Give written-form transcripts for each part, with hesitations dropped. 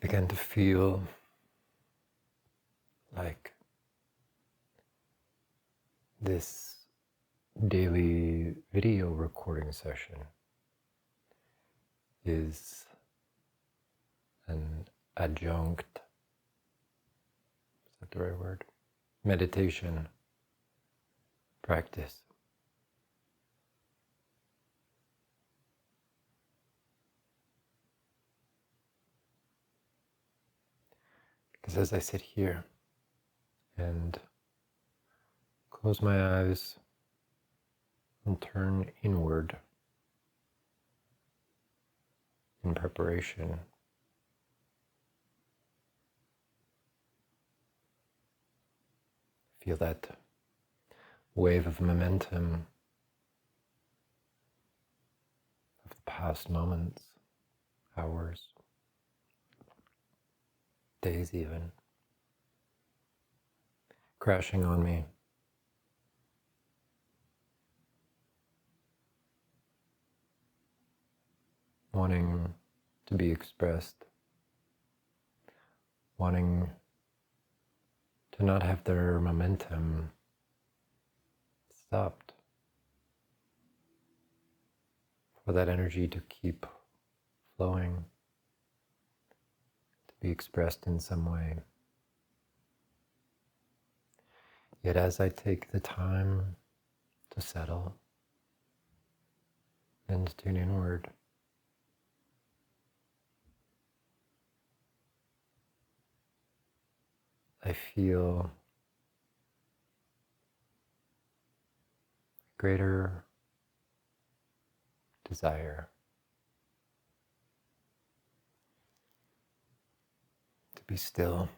Begin to feel like this daily video recording session is an adjunct, is that the right word? Meditation practice. Because as I sit here and close my eyes and turn inward in preparation, feel that wave of momentum of the past moments, hours, days even, crashing on me. Wanting to be expressed, wanting to not have their momentum stopped, for that energy to keep flowing, to be expressed in some way. Yet as I take the time to settle and to tune inward, I feel greater desire to be still,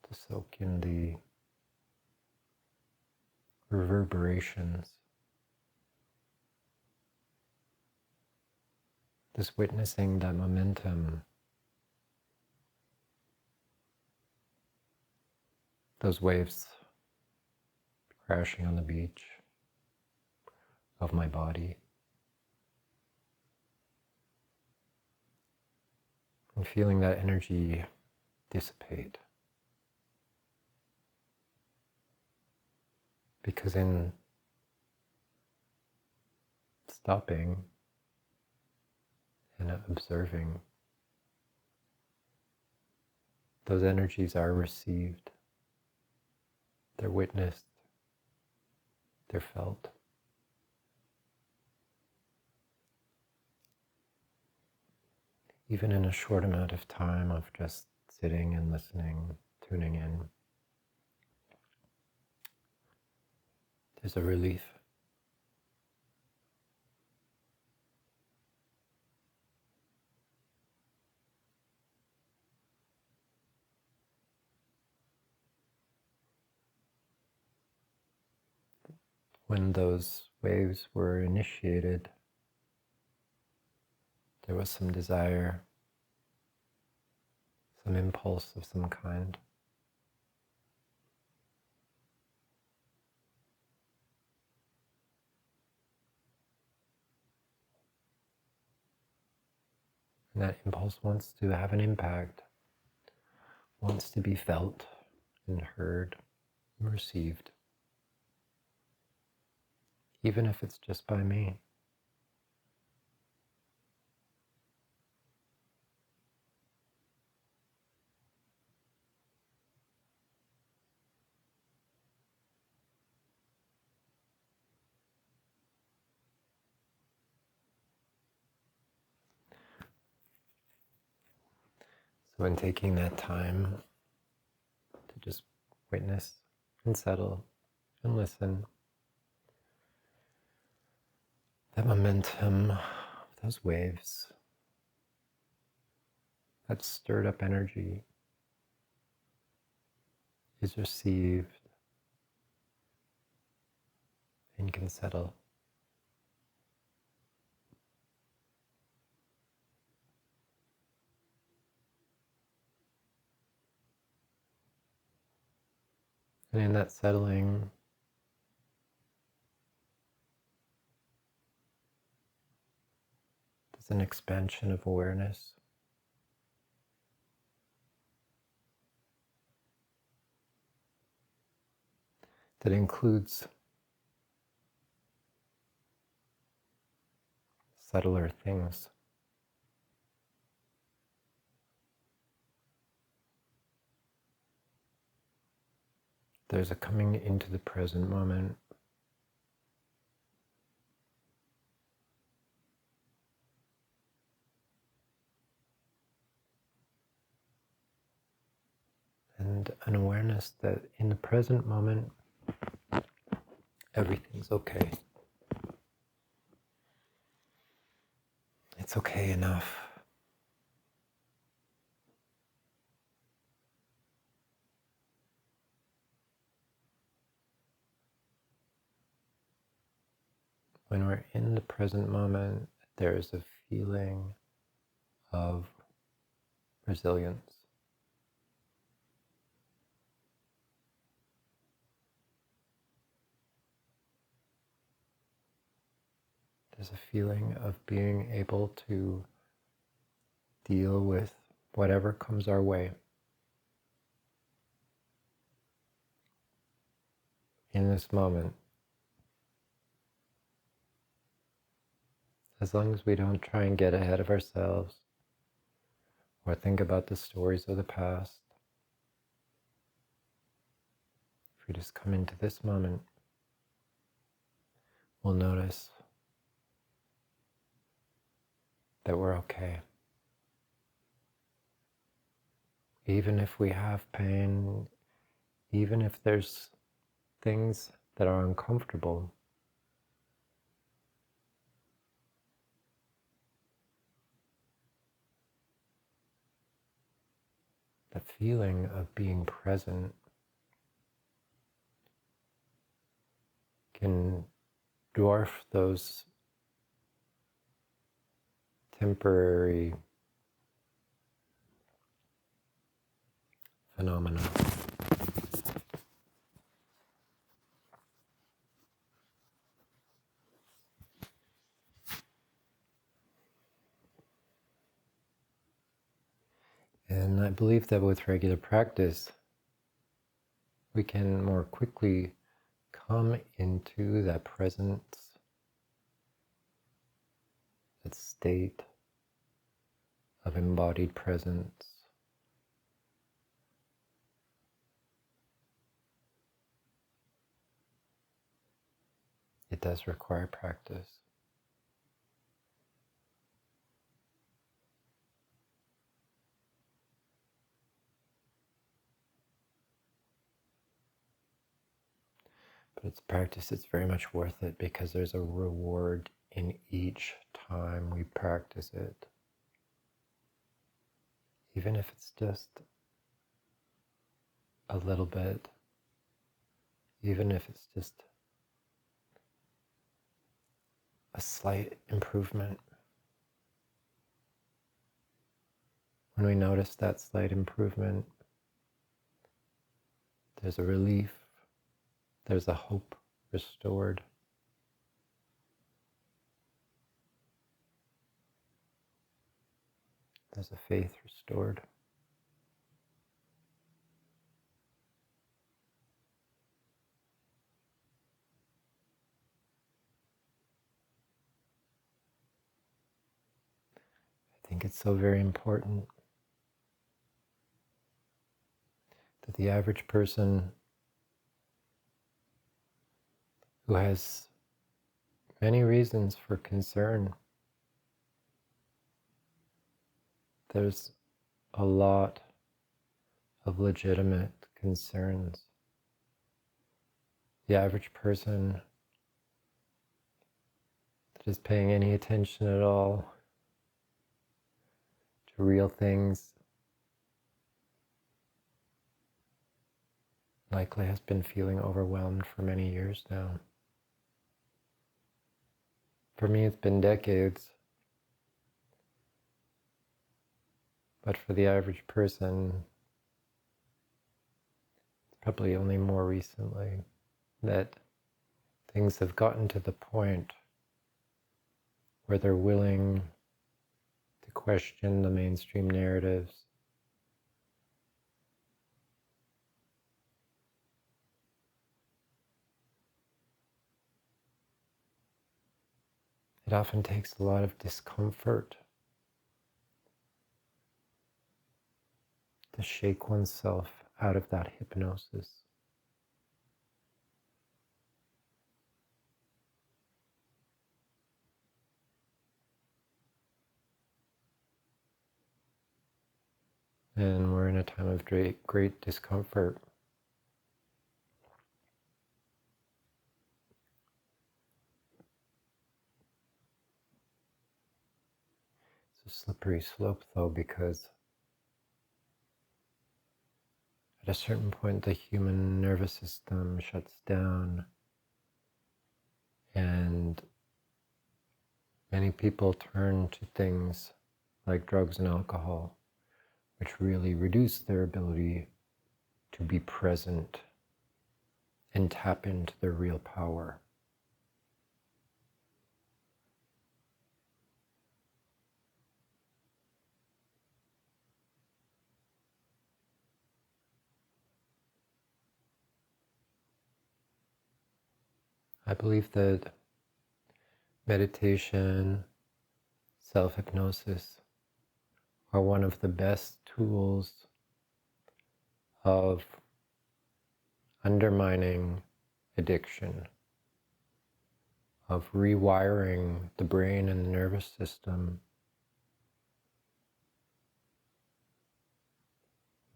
to soak in the reverberations, just witnessing that momentum, those waves crashing on the beach of my body, and feeling that energy dissipate. Because in stopping and observing, those energies are received, they're witnessed, they're felt. Even in a short amount of time of just sitting and listening, tuning in, there's a relief. When those waves were initiated, there was some desire, some impulse of some kind. And that impulse wants to have an impact, wants to be felt and heard and received, even if it's just by me. So in taking that time to just witness and settle and listen, that momentum, those waves, that stirred up energy is received and can settle. And in that settling, there's an expansion of awareness. That includes subtler things. There's a coming into the present moment. And an awareness that in the present moment, everything's okay. It's okay enough. When we're in the present moment, there is a feeling of resilience. There's a feeling of being able to deal with whatever comes our way in this moment. As long as we don't try and get ahead of ourselves or think about the stories of the past, if we just come into this moment, we'll notice that we're okay. Even if we have pain, even if there's things that are uncomfortable, the feeling of being present can dwarf those temporary phenomena. And I believe that with regular practice, we can more quickly come into that presence, that state of embodied presence. It does require practice. But it's practice, it's very much worth it because there's a reward in each time we practice it. Even if it's just a little bit, even if it's just a slight improvement. When we notice that slight improvement, there's a relief, there's a hope restored. There's a faith restored. I think it's so very important that the average person who has many reasons for concern, there's a lot of legitimate concerns. The average person that is paying any attention at all to real things likely has been feeling overwhelmed for many years now. For me, it's been decades. But for the average person, it's probably only more recently, that things have gotten to the point where they're willing to question the mainstream narratives. It often takes a lot of discomfort to shake oneself out of that hypnosis. And we're in a time of great discomfort. It's a slippery slope, though, because at a certain point the human nervous system shuts down, and many people turn to things like drugs and alcohol, which really reduce their ability to be present and tap into their real power. I believe that meditation, self-hypnosis are one of the best tools of undermining addiction, of rewiring the brain and the nervous system,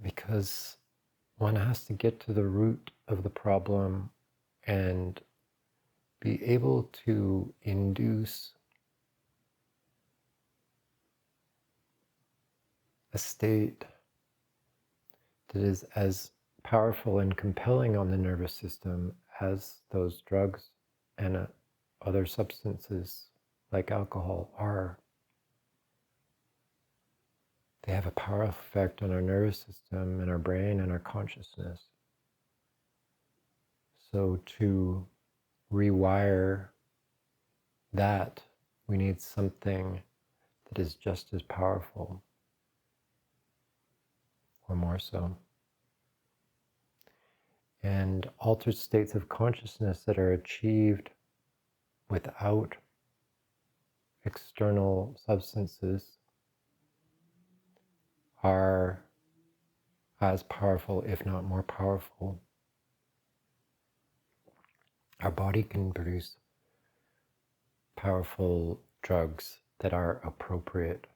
because one has to get to the root of the problem and be able to induce a state that is as powerful and compelling on the nervous system as those drugs and other substances like alcohol are. They have a powerful effect on our nervous system and our brain and our consciousness. So to rewire that, we need something that is just as powerful, or more so. And altered states of consciousness that are achieved without external substances are as powerful, if not more powerful. Our body can produce powerful drugs that are appropriate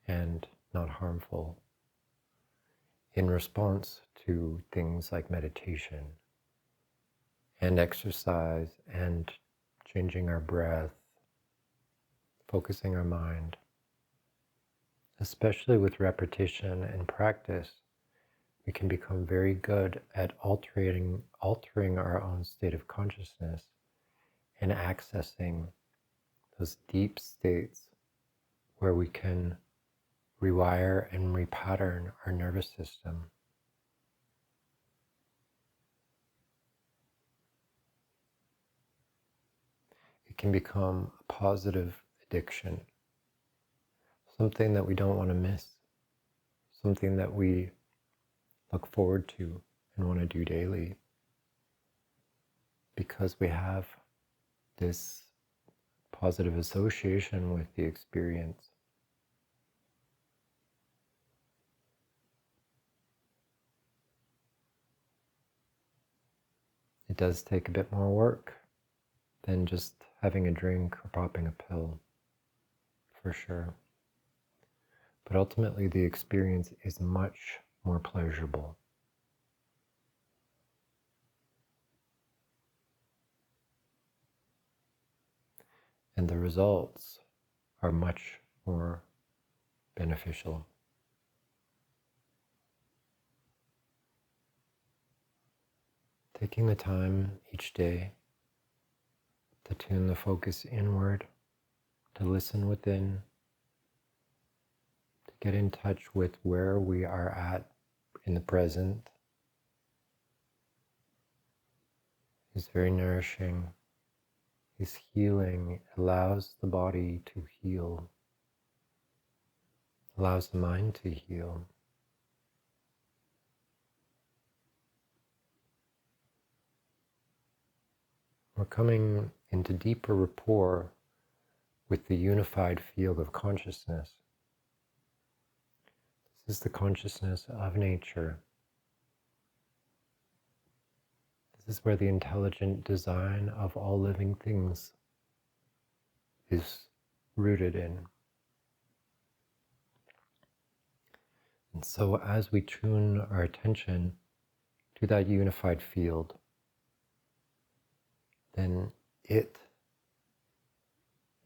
and not harmful in response to things like meditation and exercise and changing our breath, focusing our mind. Especially with repetition and practice, we can become very good at altering our own state of consciousness and accessing those deep states where we can rewire and repattern our nervous system. It can become a positive addiction, something that we don't want to miss, something that we look forward to and want to do daily, because we have this positive association with the experience. It does take a bit more work than just having a drink or popping a pill, for sure. But ultimately, the experience is much more pleasurable. And the results are much more beneficial. Taking the time each day to tune the focus inward, to listen within, to get in touch with where we are at in the present, is very nourishing, is healing, allows the body to heal, allows the mind to heal. We're coming into deeper rapport with the unified field of consciousness. This is the consciousness of nature. This is where the intelligent design of all living things is rooted in. And so as we tune our attention to that unified field, then it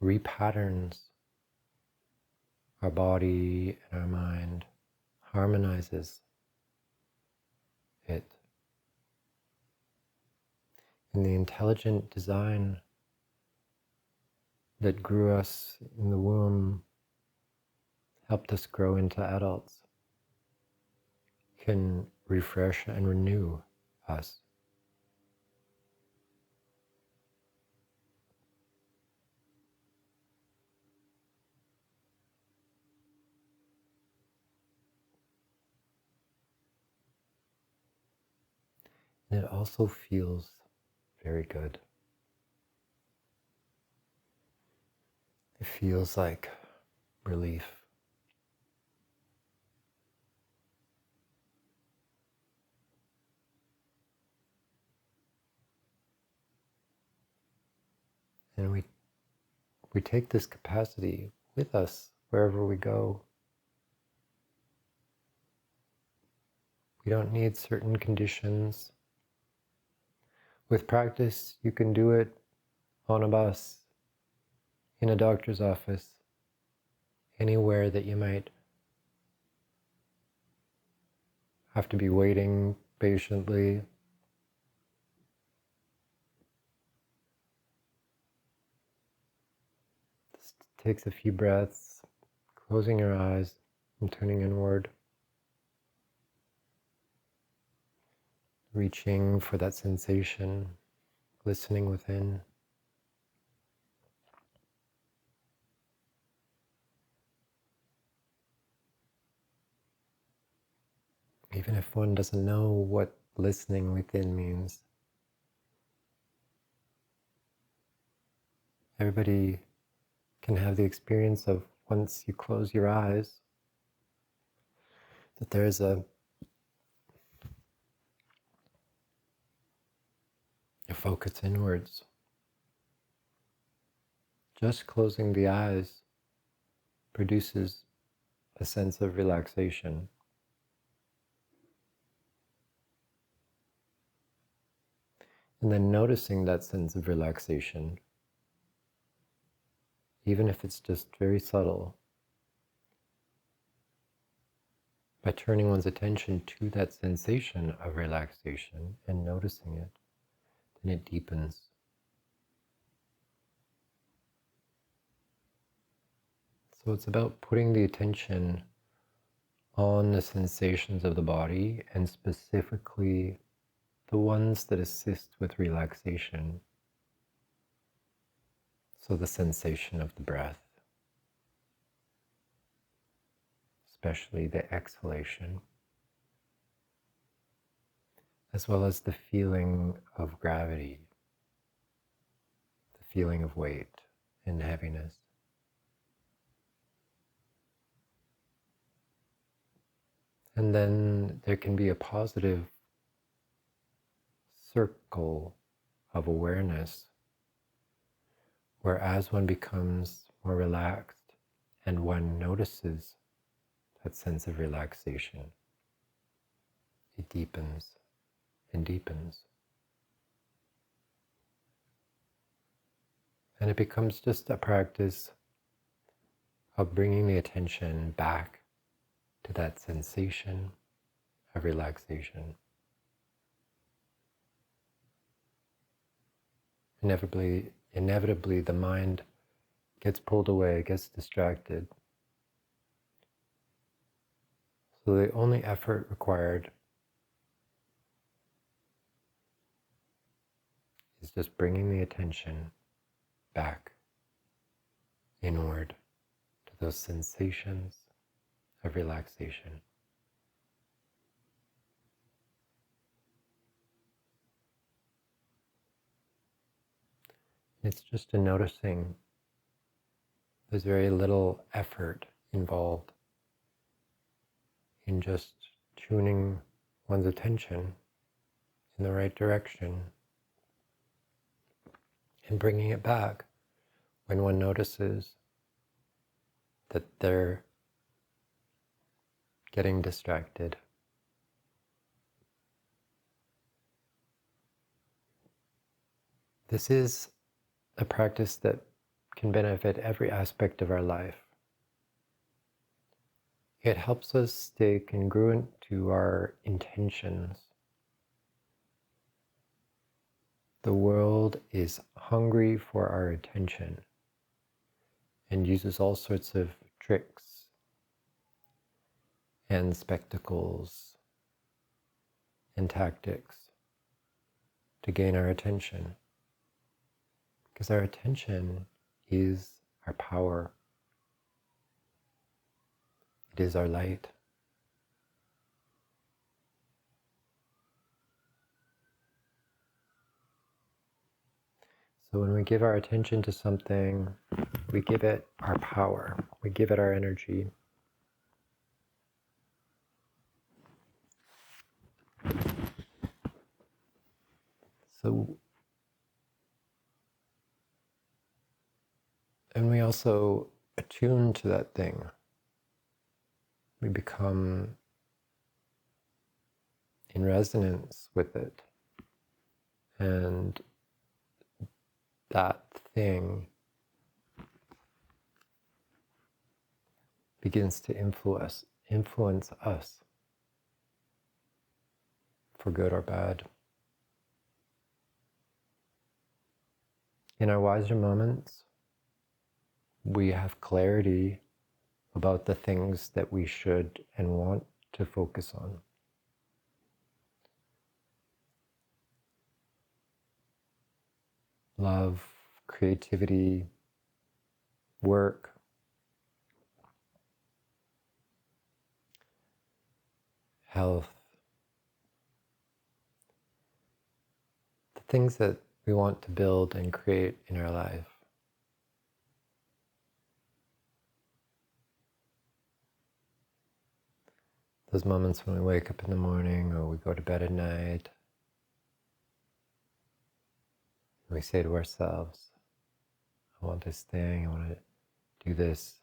repatterns our body and our mind, harmonizes it. And the intelligent design that grew us in the womb, helped us grow into adults, can refresh and renew us. And it also feels very good. It feels like relief. And we take this capacity with us wherever we go. We don't need certain conditions. With practice, you can do it on a bus, in a doctor's office, anywhere that you might have to be waiting patiently. Just takes a few breaths, closing your eyes and turning inward, reaching for that sensation, listening within. Even if one doesn't know what listening within means, everybody can have the experience of, once you close your eyes, that there's a focus inwards. Just closing the eyes produces a sense of relaxation. And then noticing that sense of relaxation, even if it's just very subtle, by turning one's attention to that sensation of relaxation and noticing it, then it deepens. So it's about putting the attention on the sensations of the body, and specifically the ones that assist with relaxation. So the sensation of the breath, especially the exhalation, as well as the feeling of gravity, the feeling of weight and heaviness. And then there can be a positive circle of awareness where, as one becomes more relaxed and one notices that sense of relaxation, it deepens and deepens. And it becomes just a practice of bringing the attention back to that sensation of relaxation. Inevitably, the mind gets pulled away, gets distracted. So the only effort required is just bringing the attention back inward to those sensations of relaxation. It's just a noticing there's very little effort involved in just tuning one's attention in the right direction and bringing it back when one notices that they're getting distracted. This is a practice that can benefit every aspect of our life. It helps us stay congruent to our intentions. The world is hungry for our attention and uses all sorts of tricks and spectacles and tactics to gain our attention. Because our attention is our power. It is our light. So when we give our attention to something, we give it our power. We give it our energy. So, and we also attune to that thing. We become in resonance with it. And that thing begins to influence us for good or bad. In our wiser moments, we have clarity about the things that we should and want to focus on. Love, creativity, work, health, the things that we want to build and create in our life. Those moments when we wake up in the morning or we go to bed at night, and we say to ourselves, I want this thing, I want to do this.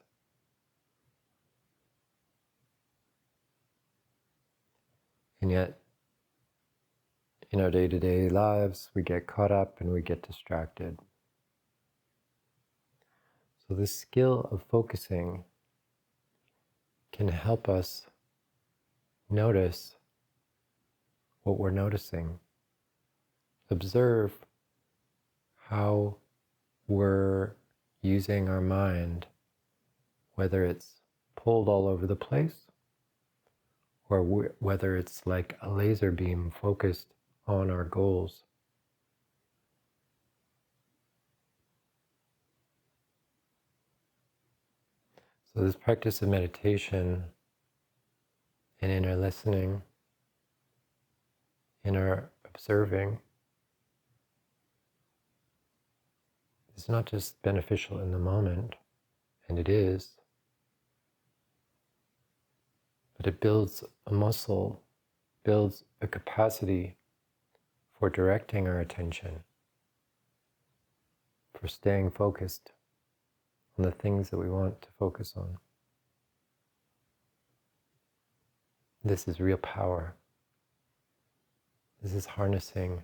And yet, in our day-to-day lives, we get caught up and we get distracted. So this skill of focusing can help us notice what we're noticing. Observe how we're using our mind, whether it's pulled all over the place or whether it's like a laser beam focused on our goals. So this practice of meditation and inner listening, inner observing, is not just beneficial in the moment, and it is, but it builds a muscle, builds a capacity for directing our attention, for staying focused on the things that we want to focus on. This is real power. This is harnessing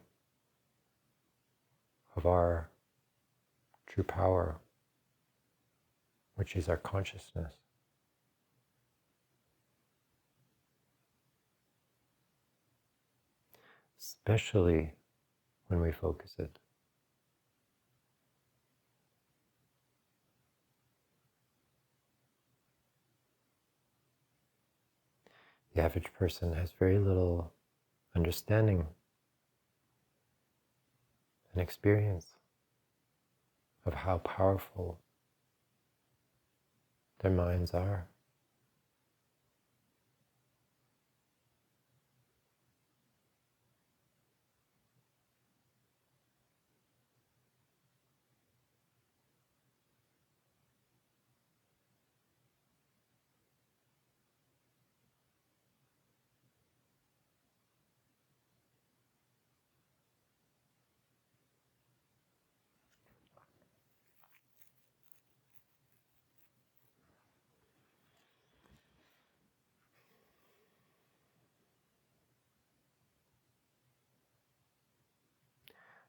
of our true power, which is our consciousness. Especially when we focus it. The average person has very little understanding an experience of how powerful their minds are.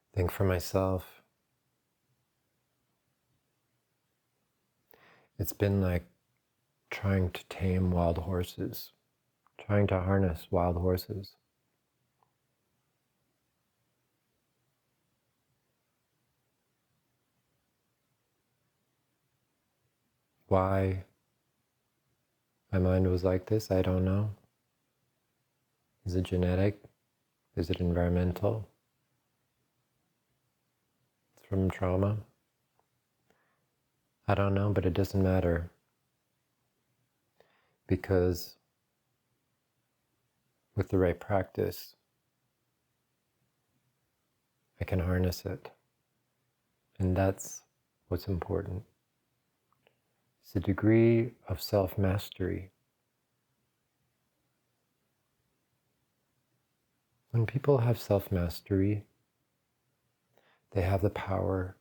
I think for myself, it's been like trying to tame wild horses, trying to harness wild horses. Why my mind was like this, I don't know. Is it genetic? Is it environmental? It's from trauma? I don't know, but it doesn't matter. Because with the right practice, I can harness it. And that's what's important. It's a degree of self-mastery. When people have self-mastery, they have the power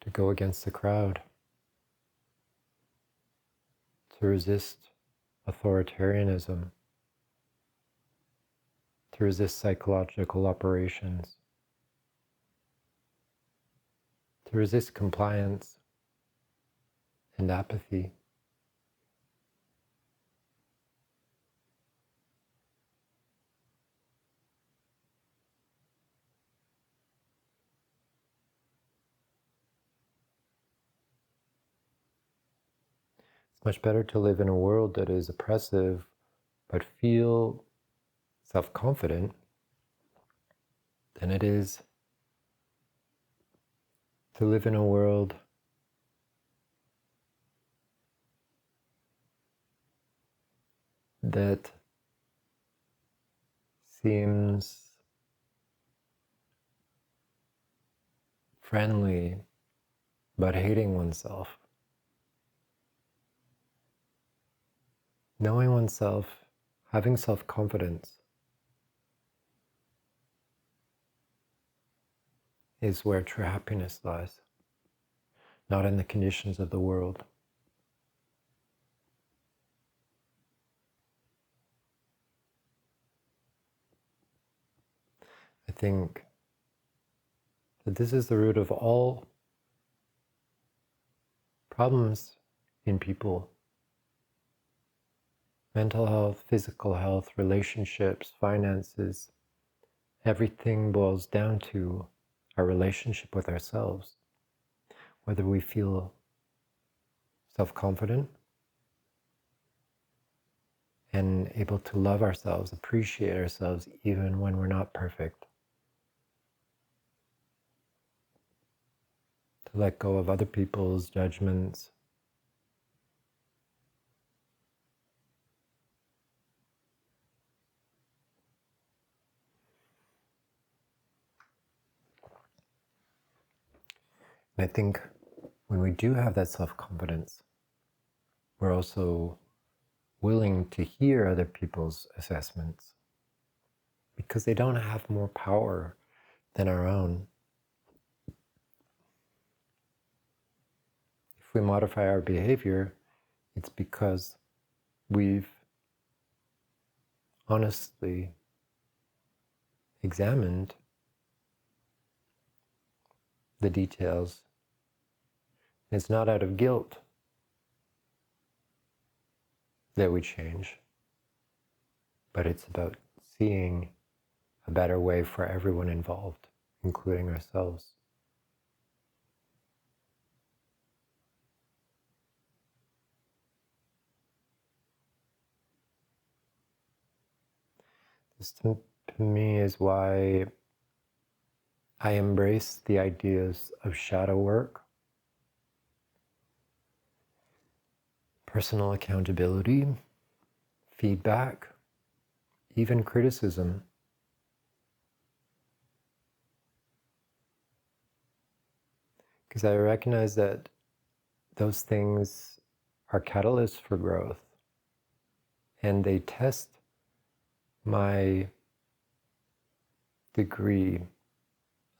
to go against the crowd, to resist authoritarianism, to resist psychological operations, to resist compliance and apathy. It's much better to live in a world that is oppressive, but feel self-confident than it is to live in a world that seems friendly, but hating oneself. Knowing oneself, having self-confidence is where true happiness lies, not in the conditions of the world. I think that this is the root of all problems in people. Mental health, physical health, relationships, finances, everything boils down to our relationship with ourselves. Whether we feel self-confident and able to love ourselves, appreciate ourselves even when we're not perfect. To let go of other people's judgments. And I think when we do have that self-confidence, we're also willing to hear other people's assessments because they don't have more power than our own. If we modify our behavior, it's because we've honestly examined the details. It's not out of guilt that we change, but it's about seeing a better way for everyone involved, including ourselves. This to me is why I embrace the ideas of shadow work, personal accountability, feedback, even criticism. Because I recognize that those things are catalysts for growth, and they test my degree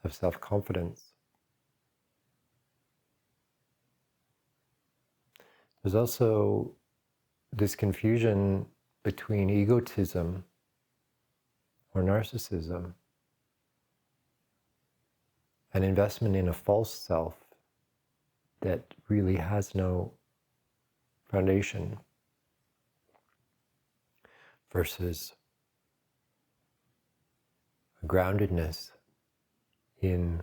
of self-confidence. There's also this confusion between egotism or narcissism, an investment in a false self that really has no foundation, versus a groundedness in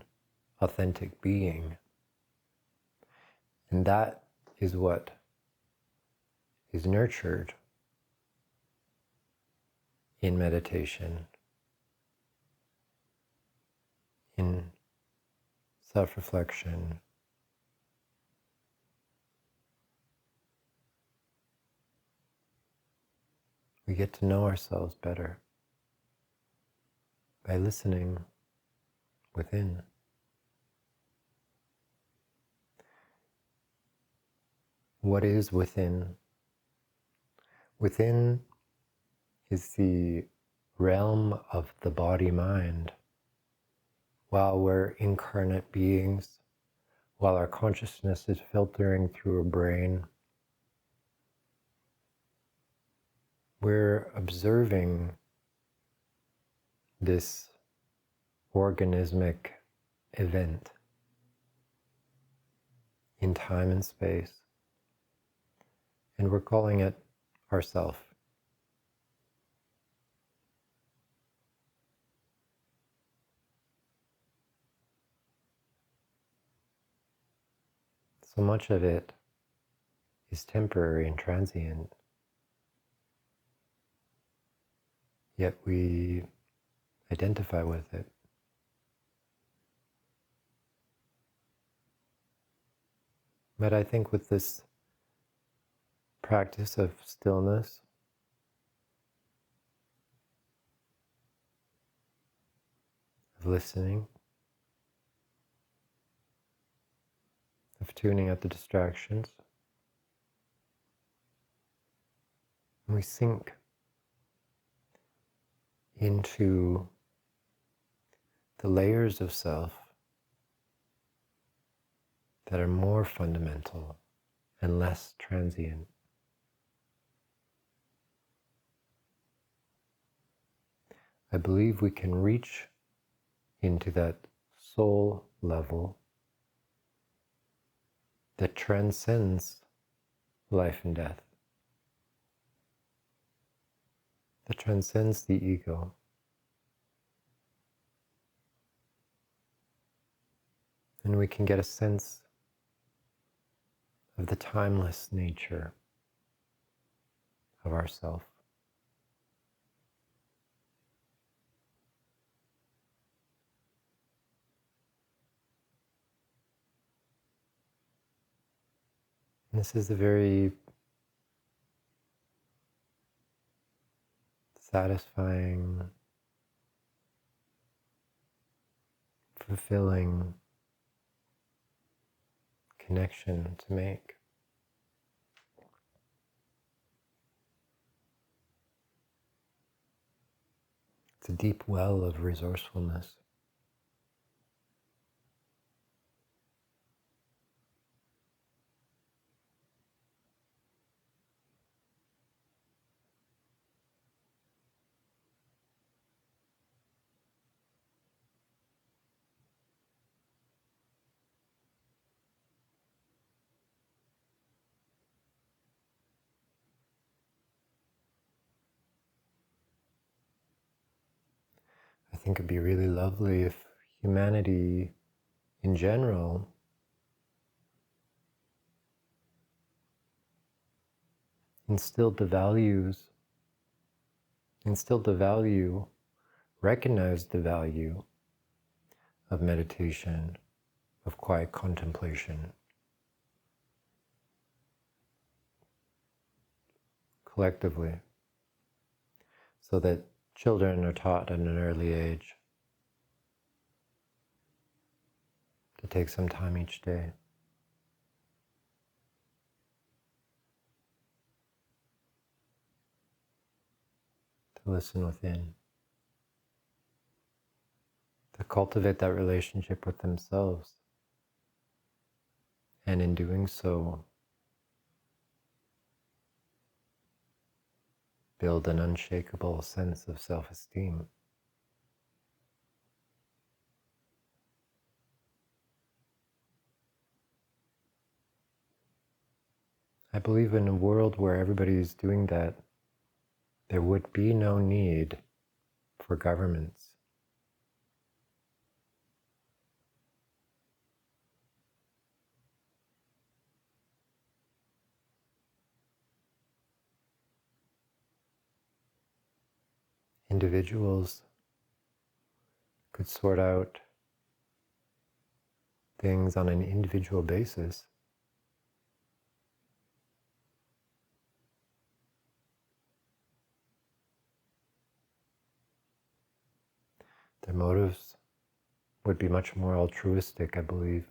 authentic being. And that is what is nurtured in meditation, in self-reflection, we get to know ourselves better by listening within. What is within? Within is the realm of the body-mind. While we're incarnate beings, while our consciousness is filtering through a brain, we're observing this organismic event in time and space, and we're calling it ourself. So much of it is temporary and transient, yet we identify with it. But I think with this practice of stillness, of listening, of tuning out the distractions, we sink into the layers of self that are more fundamental and less transient. I believe we can reach into that soul level that transcends life and death, that transcends the ego. And we can get a sense of the timeless nature of ourself. And this is a very satisfying, fulfilling connection to make. It's a deep well of resourcefulness. I think it'd be really lovely if humanity in general instilled the value, recognized the value of meditation, of quiet contemplation, collectively, so that children are taught at an early age to take some time each day to listen within, to cultivate that relationship with themselves, and in doing so, build an unshakable sense of self-esteem. I believe in a world where everybody is doing that, there would be no need for governments. Individuals could sort out things on an individual basis. Their motives would be much more altruistic, I believe.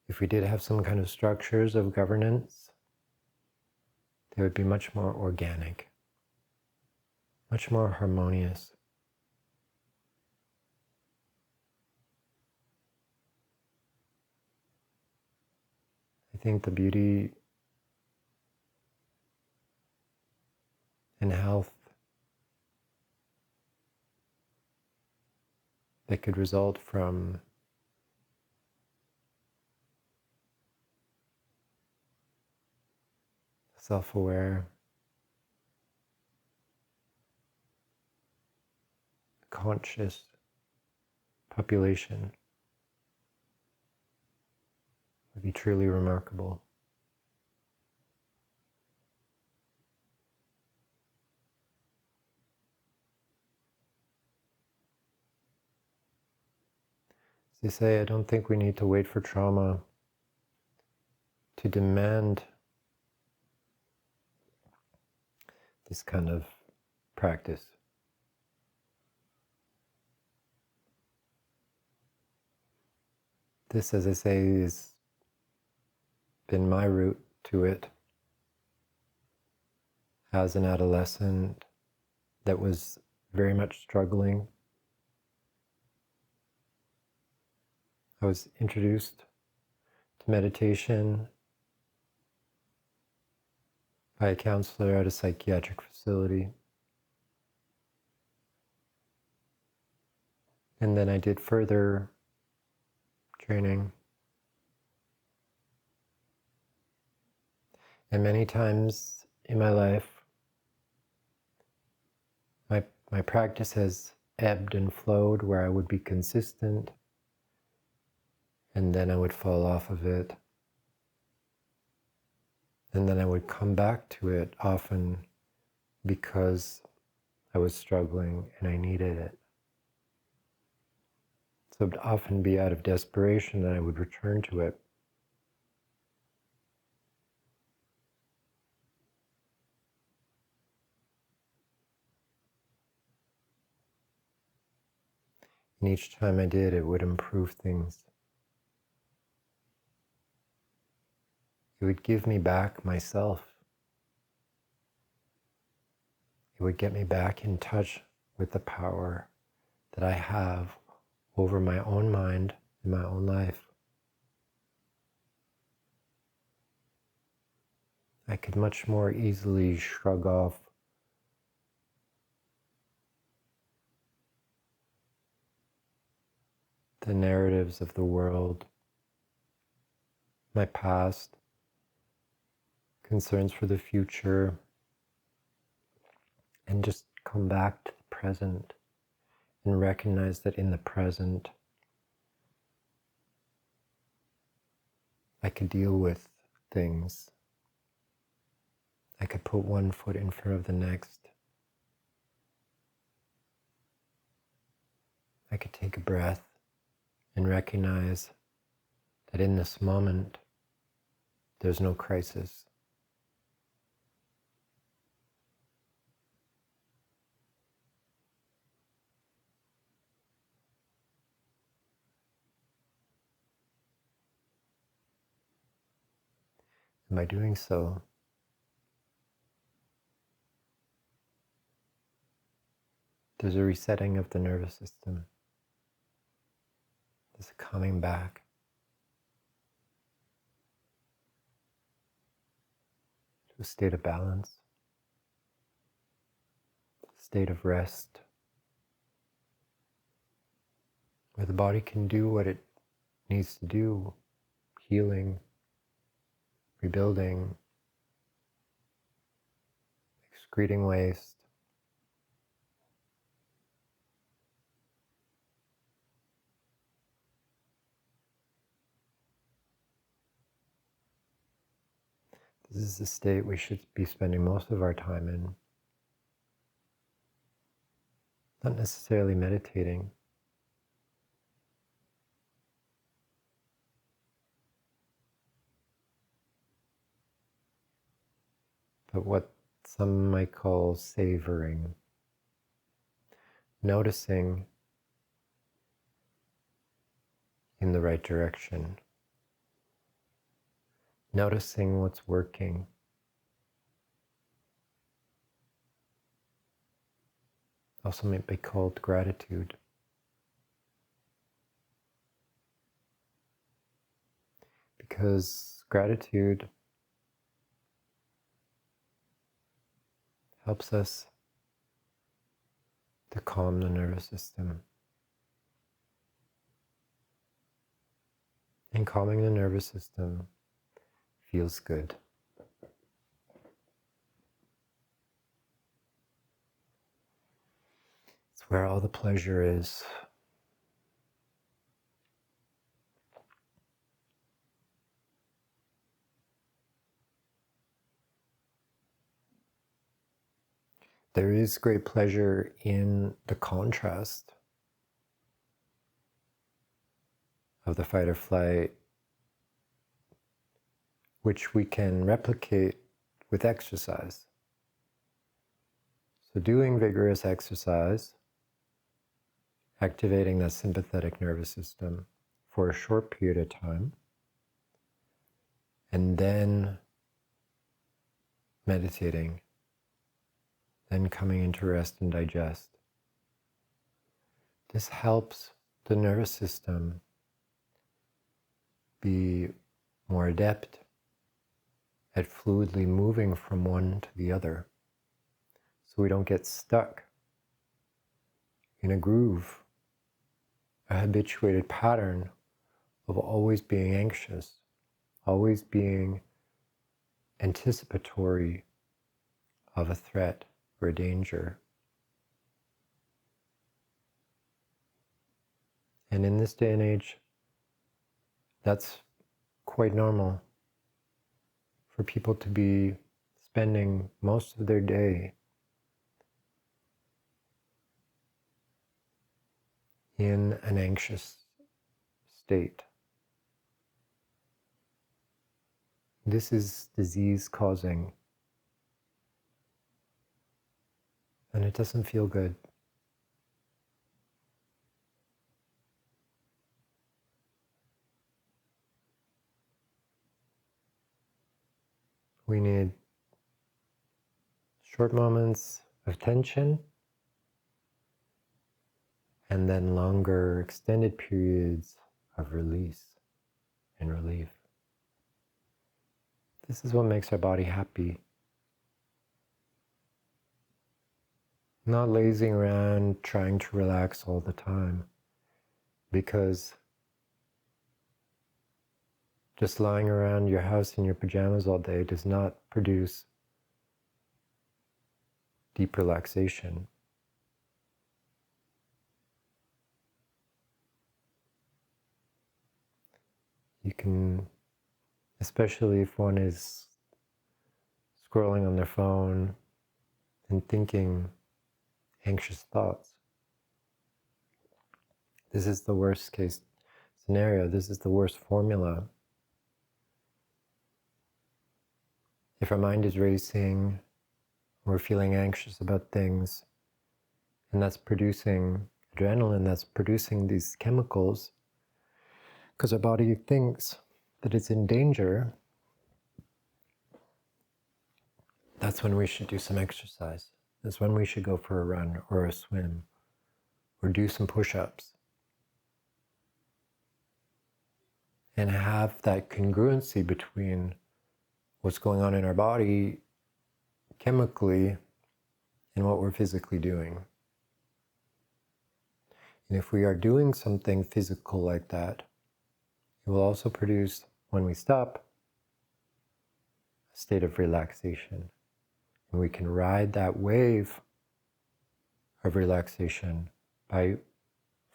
If we did have some kind of structures of governance, they would be much more organic, much more harmonious. I think the beauty and health that could result from self-aware, conscious population would be truly remarkable. As they say, I don't think we need to wait for trauma to demand this kind of practice. This, as I say, has been my route to it as an adolescent that was very much struggling. I was introduced to meditation by a counselor at a psychiatric facility. And then I did further training. And many times in my life, my practice has ebbed and flowed, where I would be consistent and then I would fall off of it. And then I would come back to it, often because I was struggling and I needed it. So it would often be out of desperation that I would return to it. And each time I did, it would improve things. It would give me back myself. It would get me back in touch with the power that I have over my own mind and my own life. I could much more easily shrug off the narratives of the world, my past, concerns for the future, and just come back to the present and recognize that in the present I could deal with things. I could put one foot in front of the next. I could take a breath and recognize that in this moment, there's no crisis. And by doing so, there's a resetting of the nervous system. There's a coming back to a state of balance, a state of rest, where the body can do what it needs to do, healing, rebuilding, excreting waste. This is the state we should be spending most of our time in. Not necessarily meditating, but what some might call savoring. Noticing in the right direction. Noticing what's working. Also might be called gratitude. Because gratitude helps us to calm the nervous system. And calming the nervous system feels good. It's where all the pleasure is. There is great pleasure in the contrast of the fight or flight, which we can replicate with exercise. So doing vigorous exercise, activating the sympathetic nervous system for a short period of time, and then meditating, then coming into rest and digest. This helps the nervous system be more adept at fluidly moving from one to the other, so we don't get stuck in a groove, a habituated pattern of always being anxious, always being anticipatory of a threat or a danger. And in this day and age, that's quite normal for people to be spending most of their day in an anxious state. This is disease causing, and it doesn't feel good. We need short moments of tension and then longer extended periods of release and relief. This is what makes our body happy. Not lazing around trying to relax all the time, because just lying around your house in your pajamas all day does not produce deep relaxation. You can, especially if one is scrolling on their phone and thinking anxious thoughts, This is the worst case scenario. This is the worst formula. If our mind is racing, we're feeling anxious about things, and that's producing adrenaline, that's producing these chemicals, because our body thinks that it's in danger, that's when we should do some exercise. That's when we should go for a run or a swim or do some push-ups and have that congruency between what's going on in our body chemically and what we're physically doing. And if we are doing something physical like that, it will also produce, when we stop, a state of relaxation. And we can ride that wave of relaxation by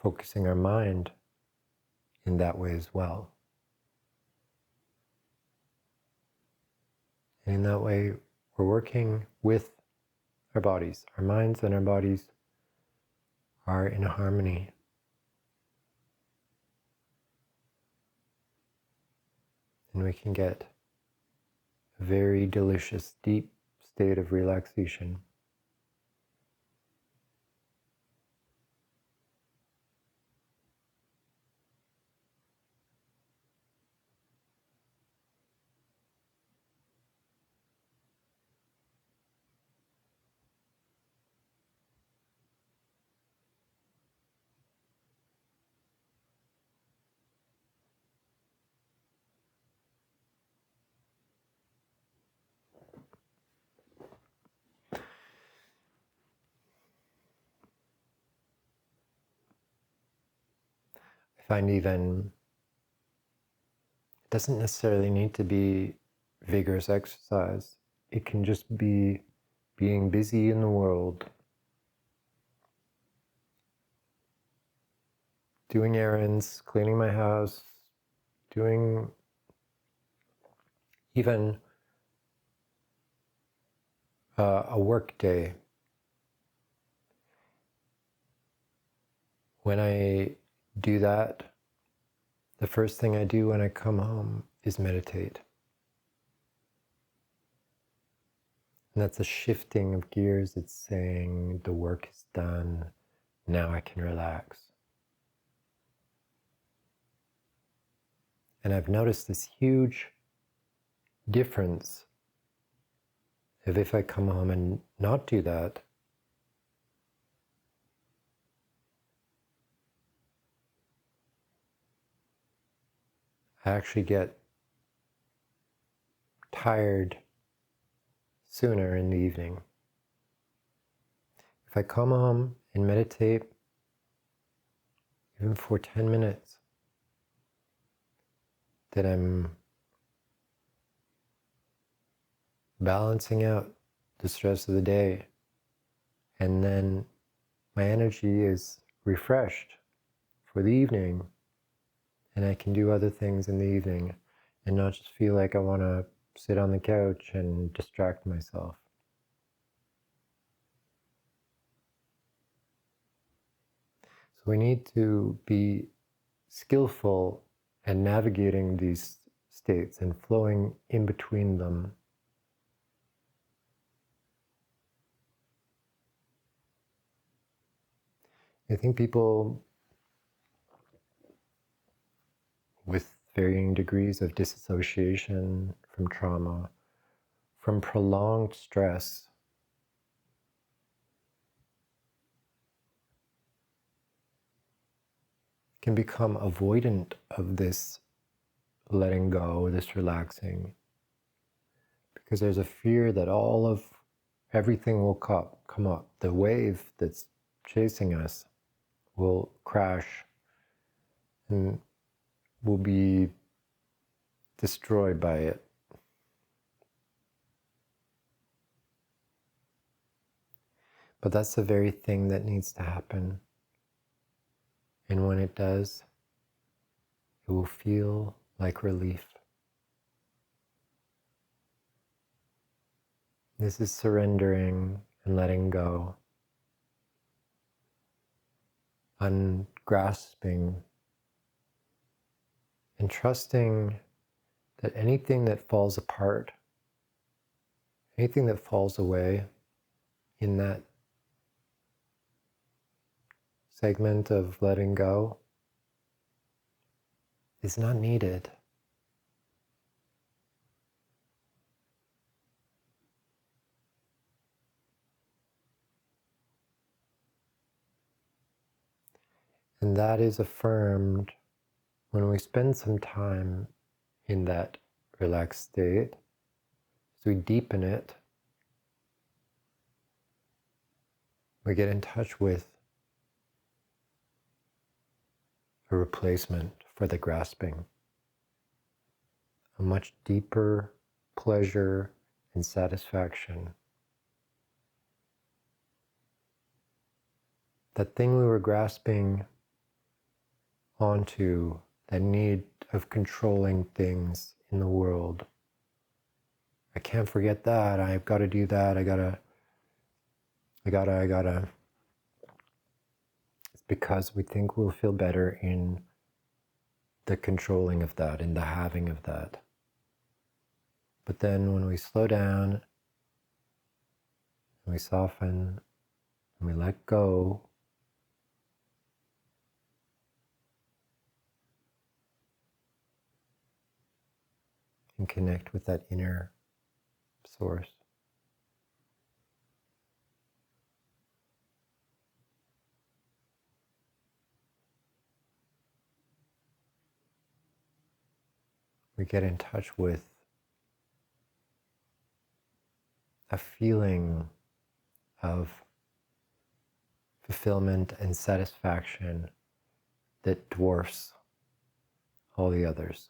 focusing our mind in that way as well. And in that way, we're working with our bodies. Our minds and our bodies are in harmony. And we can get a very delicious, deep state of relaxation. I find even it doesn't necessarily need to be vigorous exercise. It can just be being busy in the world, doing errands, cleaning my house, doing even a work day. When I do that, the first thing I do when I come home is meditate. And that's a shifting of gears. It's saying the work is done, now I can relax. And I've noticed this huge difference of if I come home and not do that, I actually get tired sooner in the evening. If I come home and meditate, even for 10 minutes, then I'm balancing out the stress of the day, and then my energy is refreshed for the evening, and I can do other things in the evening and not just feel like I want to sit on the couch and distract myself. So we need to be skillful at navigating these states and flowing in between them. I think people with varying degrees of disassociation from trauma, from prolonged stress, can become avoidant of this letting go, this relaxing, because there's a fear that all of everything will come up. The wave that's chasing us will crash and will be destroyed by it. But that's the very thing that needs to happen. And when it does, it will feel like relief. This is surrendering and letting go, grasping and trusting that anything that falls apart, anything that falls away in that segment of letting go is not needed. And that is affirmed when we spend some time in that relaxed state. As we deepen it, we get in touch with a replacement for the grasping, a much deeper pleasure and satisfaction. That thing we were grasping onto, that need of controlling things in the world. I can't forget that. I've got to do that. I gotta. It's because we think we'll feel better in the controlling of that, in the having of that. But then when we slow down, and we soften, and we let go, and connect with that inner source, we get in touch with a feeling of fulfillment and satisfaction that dwarfs all the others.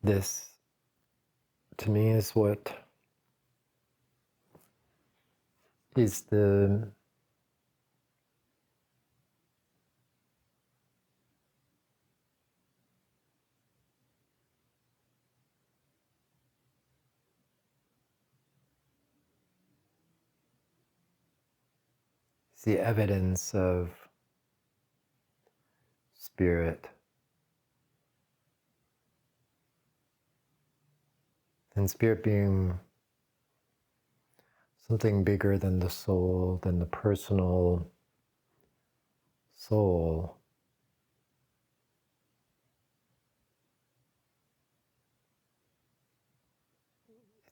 This, to me, is what is the evidence of spirit. And spirit being something bigger than the soul, than the personal soul.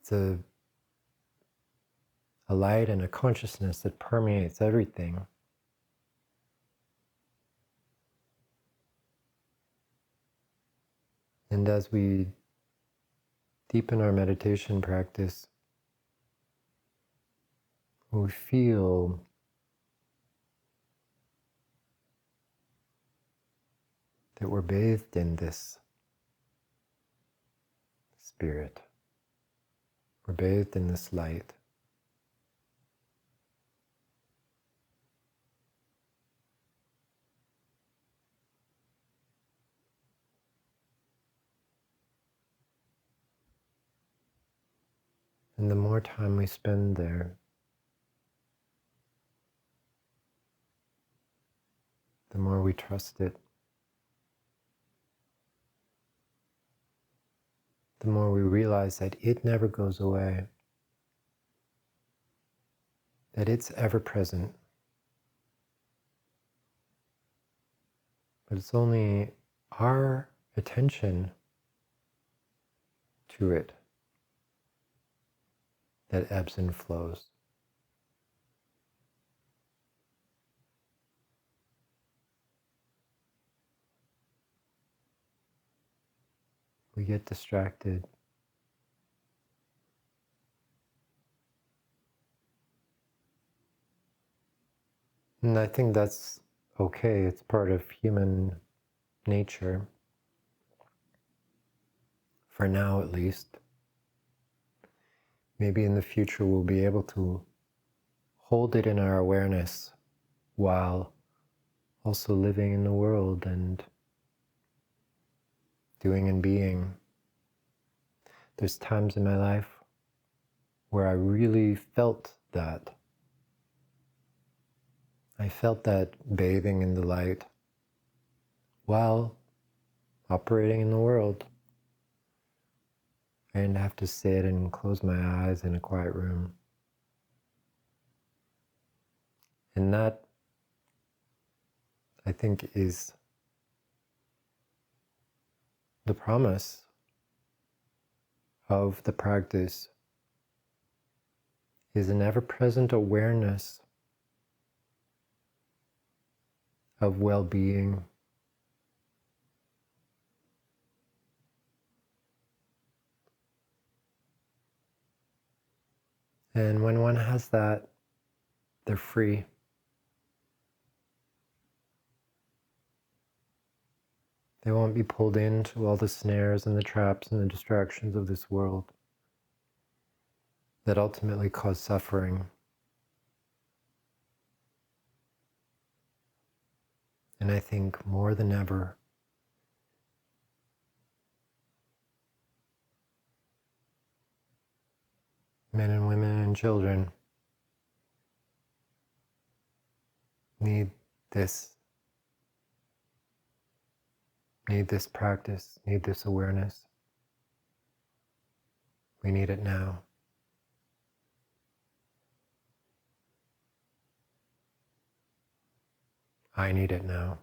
It's a light and a consciousness that permeates everything. And as we deepen our meditation practice, we feel that we're bathed in this spirit. We're bathed in this light. And the more time we spend there, the more we trust it, the more we realize that it never goes away, that it's ever present. But it's only our attention to it that ebbs and flows. We get distracted. And I think that's okay. It's part of human nature, for now at least. maybe in the future we'll be able to hold it in our awareness while also living in the world and doing and being. There's times in my life where I really felt that. I felt that bathing in the light while operating in the world. I didn't have to sit and close my eyes in a quiet room. And that, I think, is the promise of the practice, is an ever-present awareness of well-being. And when one has that, they're free. They won't be pulled into all the snares and the traps and the distractions of this world that ultimately cause suffering. And I think more than ever, men and women and children need this practice, need this awareness. We need it now. I need it now.